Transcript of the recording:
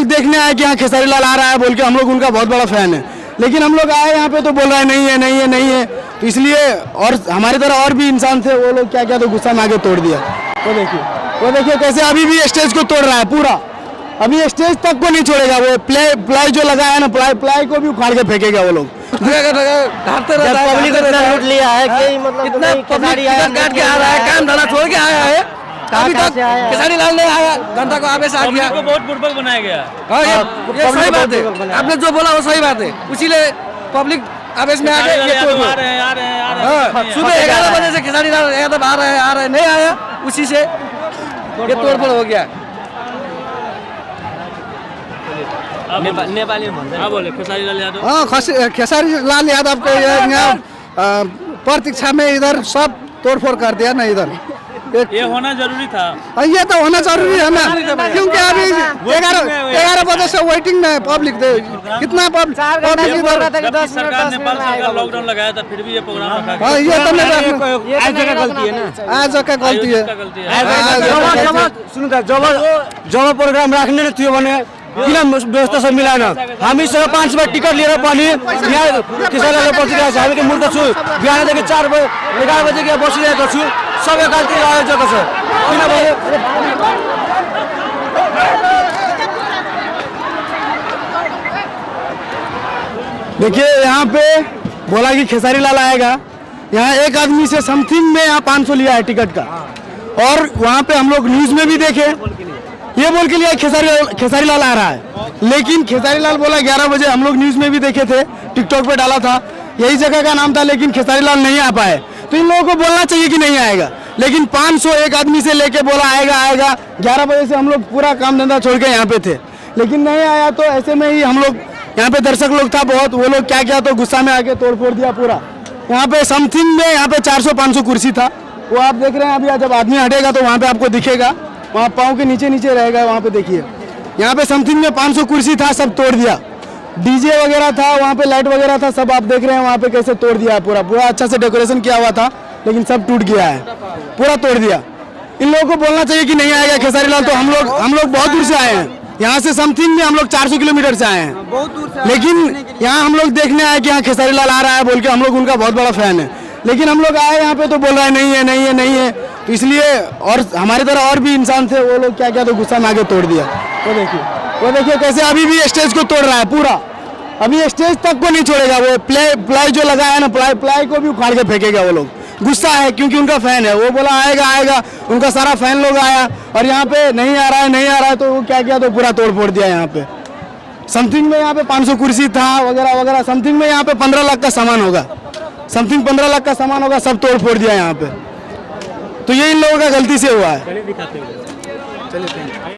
देखने आए कि यहाँ खेसारी लाल आ रहा है बोल के, हम लोग उनका बहुत बड़ा फैन है, लेकिन हम लोग आए यहाँ पे तो बोल रहा है नहीं है नहीं है नहीं है। तो इसलिए और हमारी तरह और भी इंसान थे, वो लोग क्या क्या तो गुस्सा में आगे तोड़ दिया। वो देखिए कैसे अभी भी स्टेज को तोड़ रहा है पूरा, अभी स्टेज तक को नहीं छोड़ेगा। वो प्लाई जो लगाया है ना, प्लाई को भी उखाड़ के फेंकेगा वो लोग। पब्लिक ने लूट लिया है कि मतलब इतना पब्लिक काट के आ रहा है, काम धंधा छोड़ के आया है, अभी तक खेसारी लाल नहीं आया, जनता को आवेश आ गया, को बहुत बुड़बक बनाया गया। हाँ ये सही बात है, आपने जो बोला वो सही बात है, इसीलिए पब्लिक आवेश में आ गए। सुबह 11 बजे से खेसारी लाल एकदम आ रहे नहीं आया, उसी से ये तोड़फोड़ हो गया। नेपाली में हाँ बोले खेसारी लाल यादव। हाँ, खेसारी लाल यादव को यहाँ प्रतीक्षा में इधर सब तोड़फोड़ कर दिया ना इधर। ये होना जरूरी था, ये तो होना जरूरी है ना, क्योंकि अभी 11 बजे से वेटिंग में पब्लिक कितना पब्लिक सरकार नेपाल सरकार लॉकडाउन लगाया था, फिर भी ये प्रोग्राम रखा। हाँ, ये तो आज जगह गलती है ना, आज का गलती है। सुन जब प्रोग्राम राख्ने थियो भने किन व्यवस्था सब मिलाएन। हामीसँग 5 बार टिकट लिएर पनि यहाँ किसानहरूले बसिरहेको छ, हामी त मूर्ख छु। बिहानदेखि 4 बजे 11 बजे यहाँ बसिरहेको छु, सबै गल्ती आयोजक छ। किनभने देखिए यहाँ पे बोला कि खेसारी लाल आएगा, यहाँ एक आदमी से समथिंग में यहाँ 500 लिया है टिकट का, और वहाँ पे हम लोग न्यूज में भी देखे ये बोल के लिया खेसारी लाल आ रहा है, लेकिन खेसारी लाल बोला 11 बजे, हम लोग न्यूज में भी देखे थे, टिकटॉक पे डाला था, यही जगह का नाम था, लेकिन खेसारी लाल नहीं आ पाए। तो इन लोगों को बोलना चाहिए कि नहीं आएगा, लेकिन 500 एक आदमी से लेके बोला आएगा। 11 बजे से हम लोग पूरा काम धंधा छोड़ के यहाँ पे थे, लेकिन नहीं आया। तो ऐसे में ही हम लोग यहाँ पे दर्शक लोग था बहुत, वो लोग क्या क्या तो गुस्सा में आके तोड़ फोड़ दिया पूरा। यहाँ पे समथिंग में यहाँ पे 400-500 कुर्सी था, वो आप देख रहे हैं। अभी जब आदमी हटेगा तो वहाँ पे आपको दिखेगा, वहाँ पाँव के नीचे नीचे रहेगा, वहाँ पे देखिए। यहाँ पे समथिंग में 500 कुर्सी था, सब तोड़ दिया। डीजे वगैरह था, वहाँ पे लाइट वगैरह था, सब आप देख रहे हैं वहाँ पे कैसे तोड़ दिया है पूरा अच्छा से डेकोरेशन किया हुआ था, लेकिन सब टूट गया है, पूरा तोड़ दिया। इन लोगों को बोलना चाहिए कि नहीं आएगा खेसारी लाल। तो हम लोग बहुत दूर से आए हैं, यहाँ से समथिंग में हम लोग 400 किलोमीटर से आए हैं, बहुत दूर से, लेकिन यहाँ हम लोग देखने आए कि यहाँ खेसारी लाल आ रहा है बोल के, हम लोग उनका बहुत बड़ा फैन है, लेकिन हम लोग आए यहाँ पे तो बोल रहा है नहीं है नहीं है नहीं है। तो इसलिए और हमारी तरह और भी इंसान थे, वो लोग क्या क्या तो गुस्सा में आगे तोड़ दिया। वो देखिए कैसे अभी भी स्टेज को तोड़ रहा है पूरा, अभी स्टेज तक को नहीं छोड़ेगा। वो प्लाई जो लगाया है ना, प्लाई को भी उखाड़ के फेंकेगा वो लोग। गुस्सा है क्योंकि उनका फैन है, वो बोला आएगा, उनका सारा फैन लोग आया, और यहाँ पे नहीं आ रहा है, तो वो क्या किया तो पूरा तोड़ फोड़ दिया। यहाँ पे समथिंग में यहाँ पे 500 कुर्सी था वगैरह वगैरह, समथिंग में यहाँ पे 15 लाख का सामान होगा, समथिंग 15 लाख का सामान होगा, सब तोड़ फोड़ दिया यहाँ पे। तो ये इन लोगों का गलती से हुआ है। चलिए दिखाते हैं।